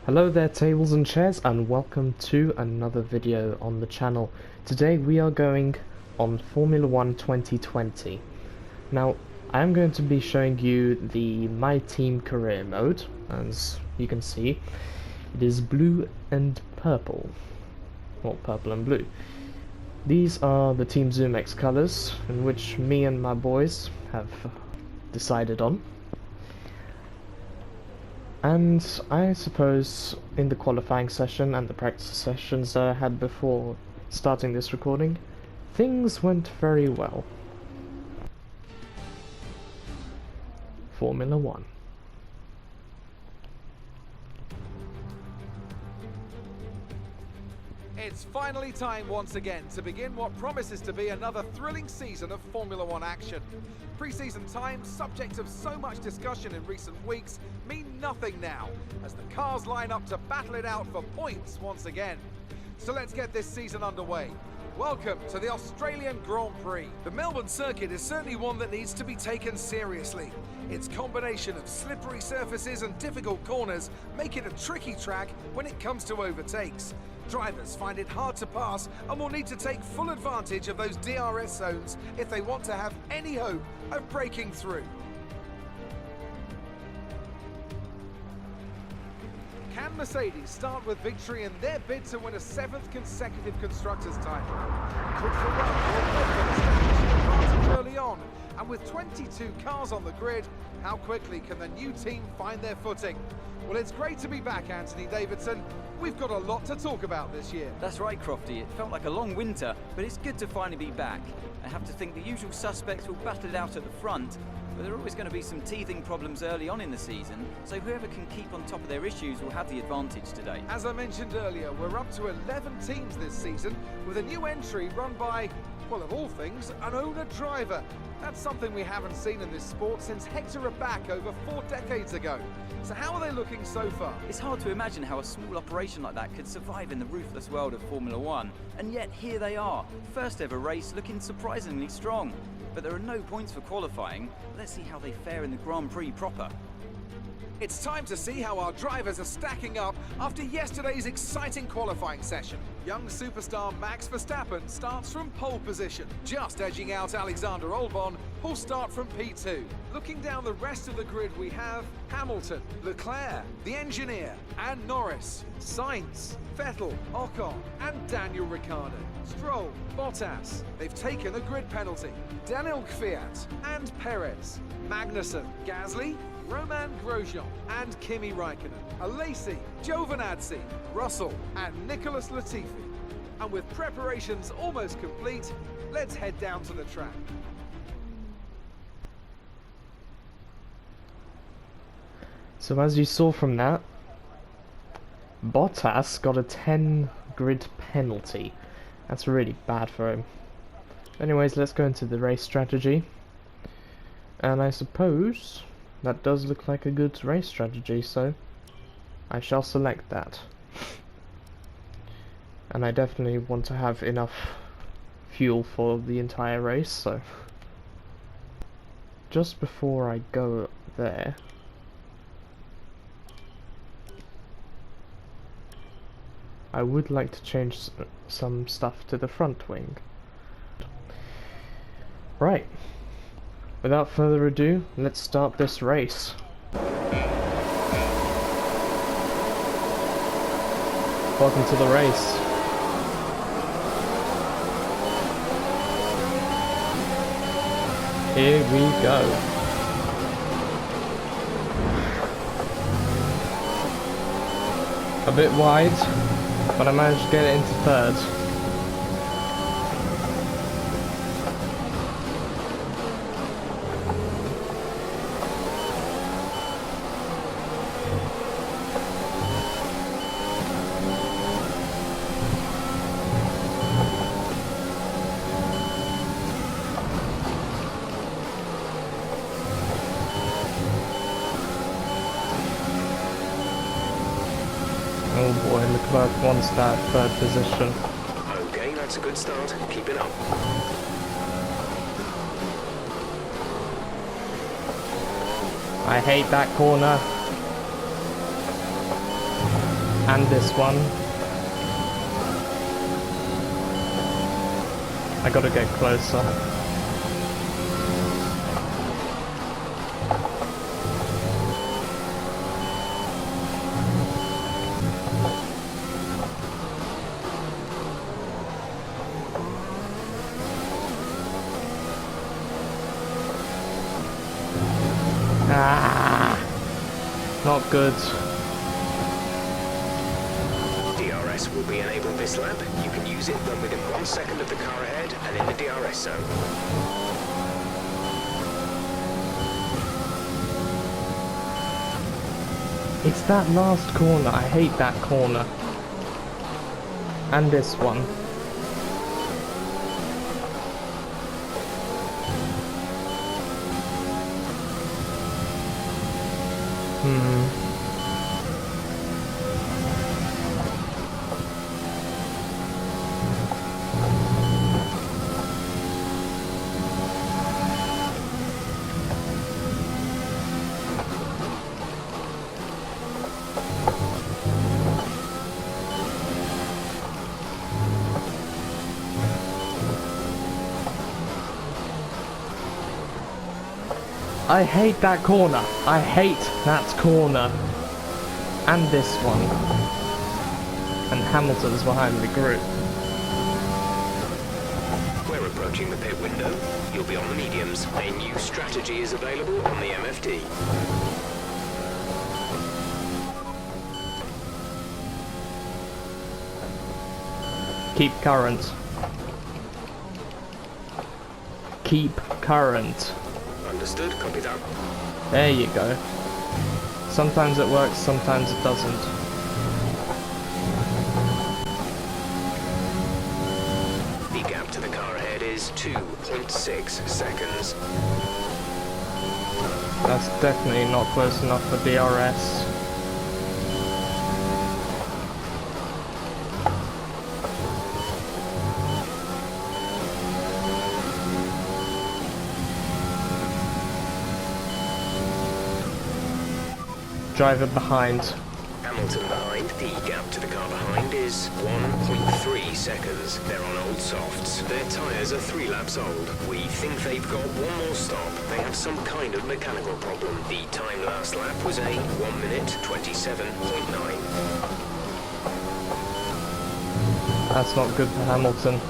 Hello there tables and chairs, and welcome to another video on the channel. Today we are going on Formula 1 2020. Now I am going to be showing you the My Team career mode. As you can see, it is blue and purple, or purple and blue. These are the Team ZoomX colours, in which me and my boys have decided on. And I suppose in the qualifying session and the practice sessions I had before starting this recording, things went very well. Formula 1. It's finally time once again to begin what promises to be another thrilling season of Formula 1 action. Pre-season times, subject of so much discussion in recent weeks, mean nothing now, as the cars line up to battle it out for points once again. So let's get this season underway. Welcome to the Australian Grand Prix. The Melbourne circuit is certainly one that needs to be taken seriously. Its combination of slippery surfaces and difficult corners make it a tricky track when it comes to overtakes. Drivers find it hard to pass and will need to take full advantage of those DRS zones if they want to have any hope of breaking through. Can Mercedes start with victory in their bid to win a 7th consecutive Constructors' title? Could Ferrari establish an advantage early on? And with 22 cars on the grid, how quickly can the new team find their footing? Well, it's great to be back, Anthony Davidson. We've got a lot to talk about this year. That's right, Crofty. It felt like a long winter, but it's good to finally be back. I have to think the usual suspects will battle it out at the front, but there are always going to be some teething problems early on in the season, so whoever can keep on top of their issues will have the advantage today. As I mentioned earlier, we're up to 11 teams this season, with a new entry run by, well, of all things, an owner-driver. That's something we haven't seen in this sport since Hector Aback over 4 decades ago. So how are they looking so far? It's hard to imagine how a small operation like that could survive in the ruthless world of Formula 1. And yet here they are, first ever race looking surprisingly strong. But there are no points for qualifying. Let's see how they fare in the Grand Prix proper. It's time to see how our drivers are stacking up after yesterday's exciting qualifying session. Young superstar Max Verstappen starts from pole position, just edging out Alexander Albon, who'll start from P2. Looking down the rest of the grid, we have Hamilton, Leclerc, the engineer, and Norris, Sainz, Vettel, Ocon, and Daniel Ricciardo. Stroll, Bottas, they've taken a grid penalty. Daniel Kvyat and Perez, Magnussen, Gasly, Roman Grosjean and Kimi Raikkonen, Alesi, Giovinazzi, Russell and Nicholas Latifi. And with preparations almost complete, let's head down to the track. So as you saw from that, Bottas got a 10 grid penalty. That's really bad for him. Anyways, let's go into the race strategy. And I suppose that does look like a good race strategy, so I shall select that. And I definitely want to have enough fuel for the entire race, so just before I go there, I would like to change some stuff to the front wing. Right. Without further ado, let's start this race. Welcome to the race. Here we go. A bit wide, but I managed to get it into third. Oh boy, Leclerc wants that third position. Okay, that's a good start. Keep it up. I hate that corner. And this one. I gotta get closer. Ah, not good. DRS will be enabled this lap. You can use it when within 1 second of the car ahead and in the DRS zone. It's that last corner. I hate that corner. And this one. I hate that corner. I hate that corner. And this one. And Hamilton's behind the group. We're approaching the pit window. You'll be on the mediums. A new strategy is available on the MFD. Keep current. Keep current. Understood, copy that. There you go. Sometimes it works, sometimes it doesn't. The gap to the car ahead is 2.6 seconds. That's definitely not close enough for DRS. Driver behind. Hamilton behind. The gap to the car behind is 1.3 seconds. They're on old softs. Their tyres are 3 laps old. We think they've got one more stop. They have some kind of mechanical problem. The time last lap was a 1 minute 27.9. That's not good for Hamilton.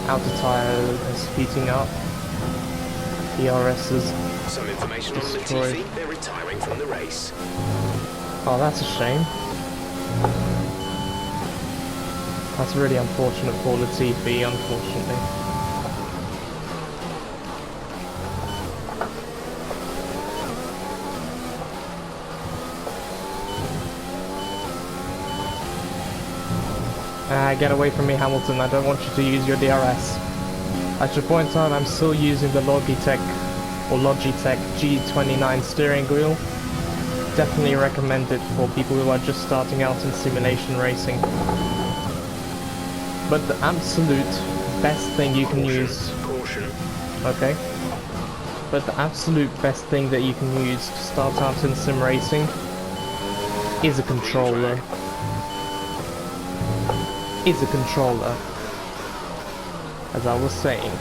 Outer tyre is heating up. DRS is Some information on destroyed. Latifi. They're retiring from the race. Oh, that's a shame. That's really unfortunate for Latifi, unfortunately. Get away from me, Hamilton. I don't want you to use your DRS. I should point out I'm still using the Logitech G29 steering wheel. Definitely recommend it for people who are just starting out in simulation racing. But the absolute best thing you can use... Caution. Okay. But the absolute best thing that you can use to start out in sim racing is a controller. As I was saying.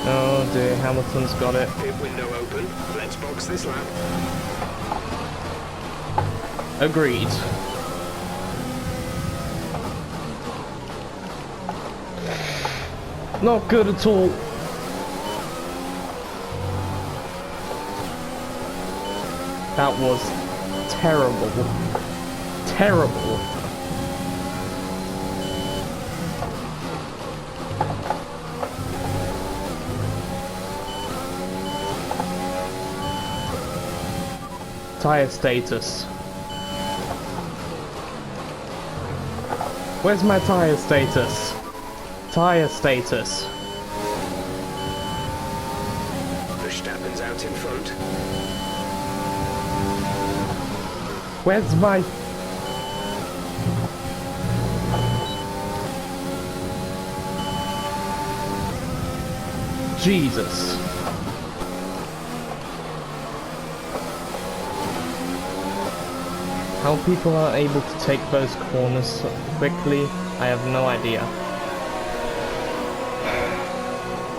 Oh dear, Hamilton's got it. Pit window open. Let's box this lap. Agreed. Not good at all. That was terrible. Terrible. Tire status. Where's my tire status? Tire status. Verstappen's out in front. Where's my... Jesus. How people are able to take those corners so quickly, I have no idea.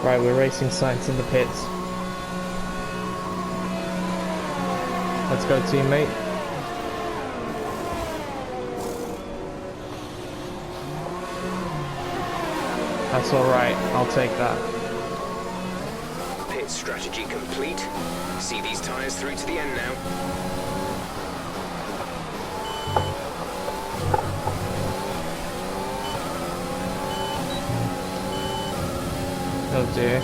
Right, we're racing Science in the pits. Let's go, teammate. That's alright, I'll take that. Pit strategy complete. See these tyres through to the end now. Oh dear.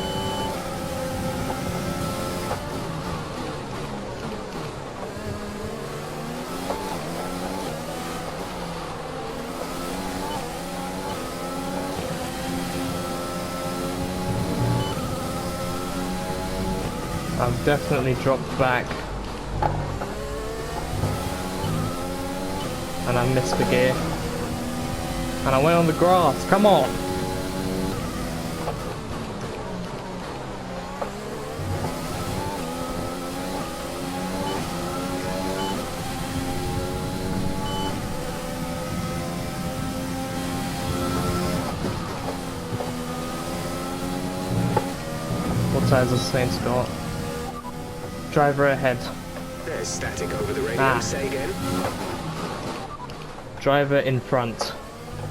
I've definitely dropped back. And I missed the gear. And I went on the grass, come on! What tires has Saints got? Driver ahead. There's static over the radio. Say again. Driver in front.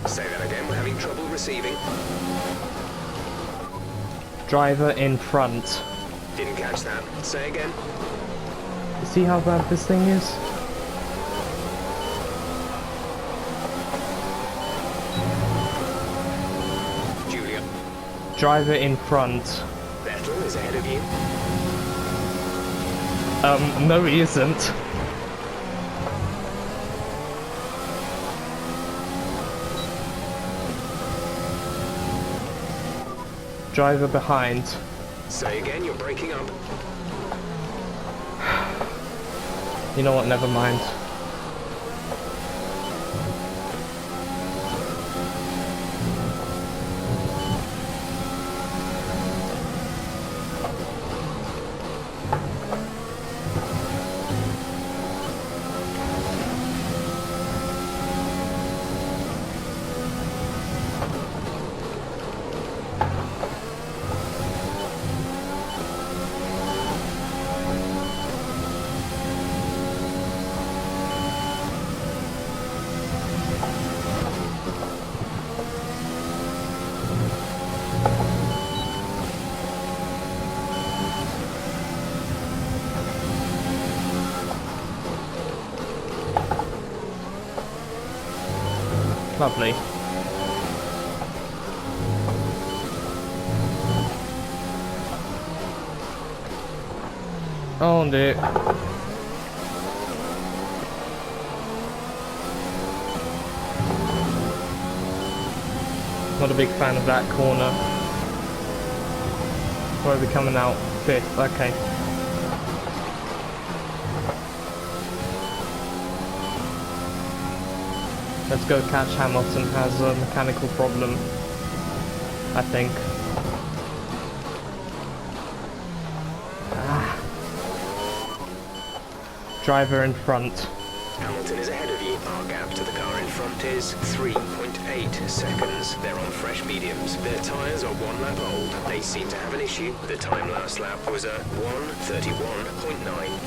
Say that again. We're having trouble receiving. Driver in front. Didn't catch that. Say again. You see how bad this thing is? Julia. Driver in front. Vettel is ahead of you. No he isn't. Driver behind. Say again, you're breaking up. You know what, never mind. Lovely. Oh dear. Not a big fan of that corner. Where are we coming out? Fifth, okay. Let's go catch Hamilton, has a mechanical problem, I think. Ah. Driver in front. Hamilton is ahead of you. Our gap to the car in front is 3.8 seconds. They're on fresh mediums. Their tyres are 1 lap old. They seem to have an issue. The time last lap was a 1:31.9.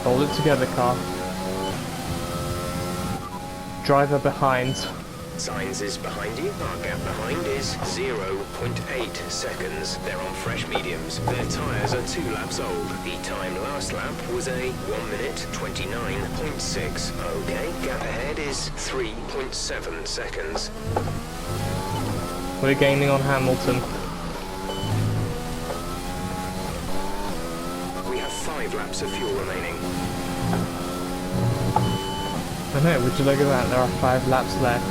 Hold it together, car. Driver behind. Sainz is behind you. Our gap behind is 0.8 seconds. They're on fresh mediums. Their tyres are 2 laps old. The time last lap was a 1:29.6. Okay, gap ahead is 3.7 seconds. We're gaining on Hamilton. We have 5 laps of fuel remaining. I know, would you look at that? There are 5 laps left.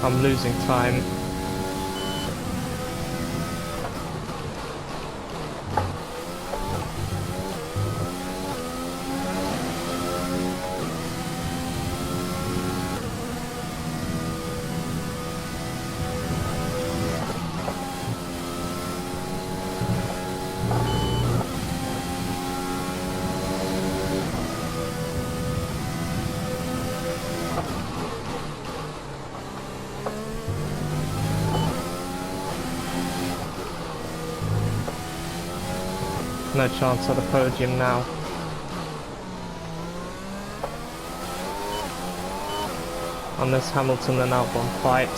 I'm losing time. No chance at the podium now. Unless Hamilton and Albon fight.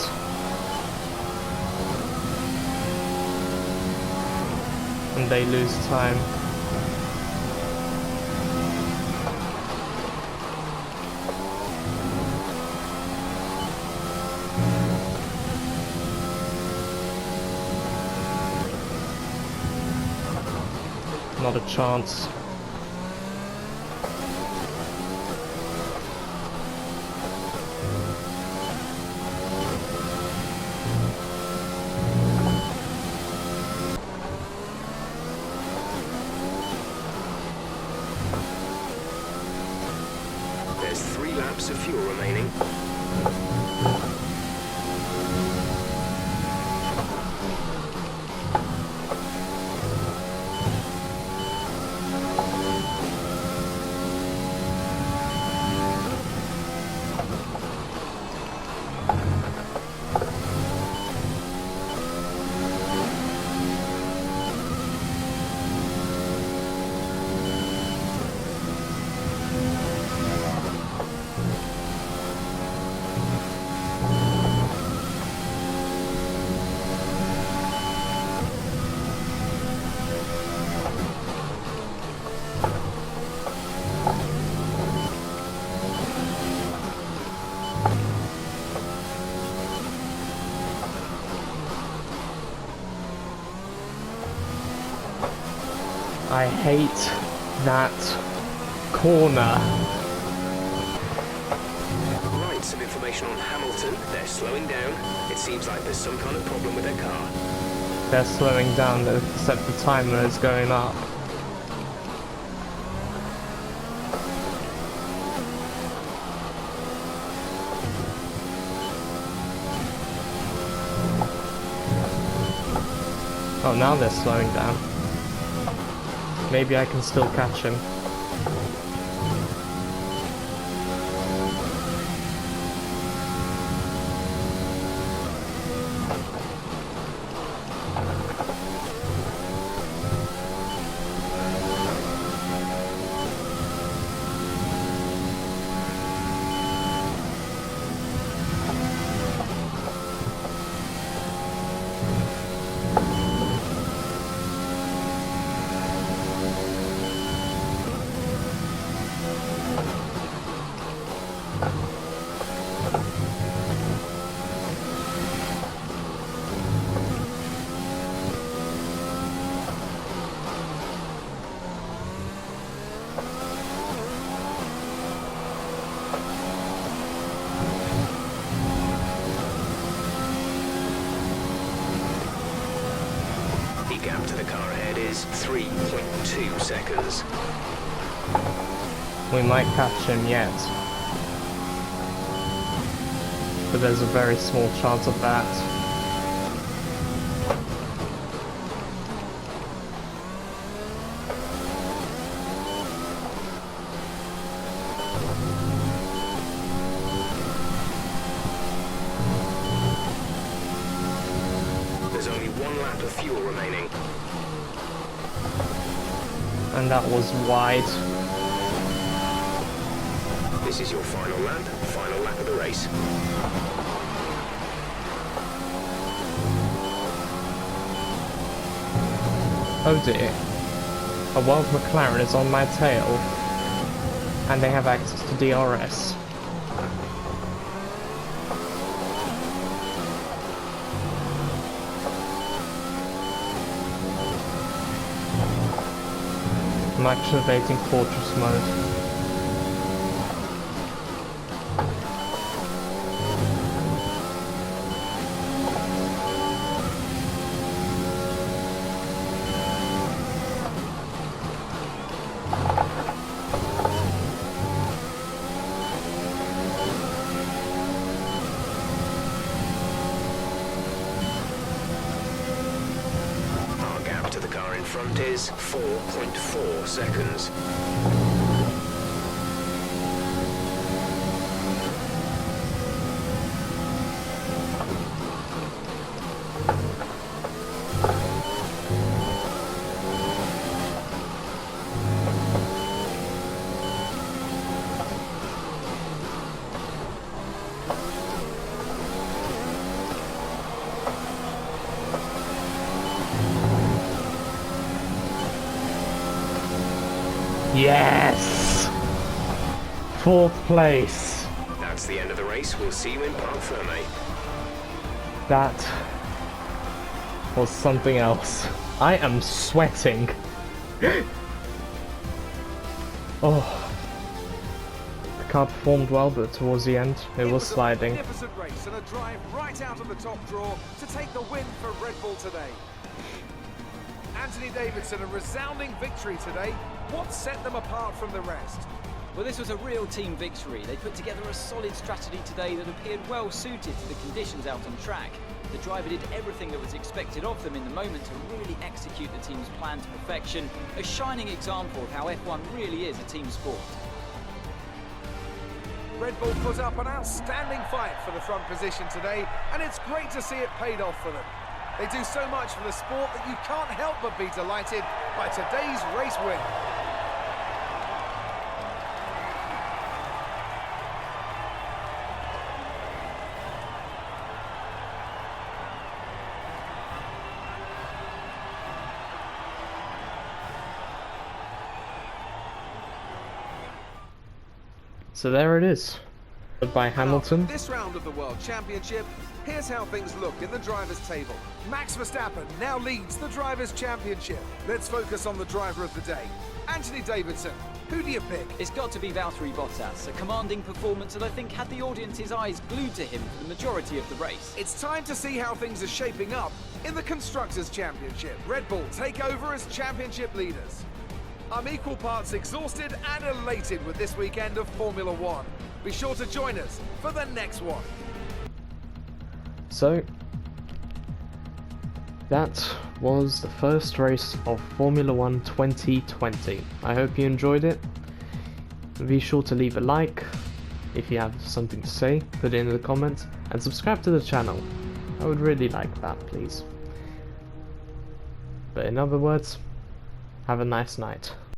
And they lose time. Not a chance. There's 3 laps of fuel remaining. I hate that corner. Right, some information on Hamilton. They're slowing down. It seems like there's some kind of problem with their car. They're slowing down, except the timer is going up. Oh, now they're slowing down. Maybe I can still catch him. The gap to the car ahead is 3.2 seconds. We might catch him yet. But there's a very small chance of that. There's only 1 lap of fuel remaining. And that was wide. This is your final lap of the race. Oh dear. A World McLaren is on my tail. And they have access to DRS. I'm activating Fortress mode. left is 4.4 seconds. Yes! 4th place. That's the end of the race. We'll see you in Parc Ferme. That was something else. I am sweating. Oh. The car performed well, but towards the end, it was sliding. A magnificent race and a drive right out of the top draw to take the win for Red Bull today. Anthony Davidson, a resounding victory today. What set them apart from the rest? Well, this was a real team victory. They put together a solid strategy today that appeared well suited to the conditions out on track. The driver did everything that was expected of them in the moment to really execute the team's plan to perfection. A shining example of how F1 really is a team sport. Red Bull put up an outstanding fight for the front position today, and it's great to see it paid off for them. They do so much for the sport that you can't help but be delighted by today's race win. So there it is. By Hamilton. After this round of the World Championship, here's how things look in the drivers' table. Max Verstappen now leads the Drivers' Championship. Let's focus on the driver of the day, Anthony Davidson. Who do you pick? It's got to be Valtteri Bottas, a commanding performance that I think had the audience's eyes glued to him for the majority of the race. It's time to see how things are shaping up in the Constructors' Championship. Red Bull take over as championship leaders. I'm equal parts exhausted and elated with this weekend of Formula One. Be sure to join us for the next one. So, that was the first race of Formula One 2020. I hope you enjoyed it. Be sure to leave a like. If you have something to say, put it in the comments, and subscribe to the channel. I would really like that, please. But in other words, have a nice night.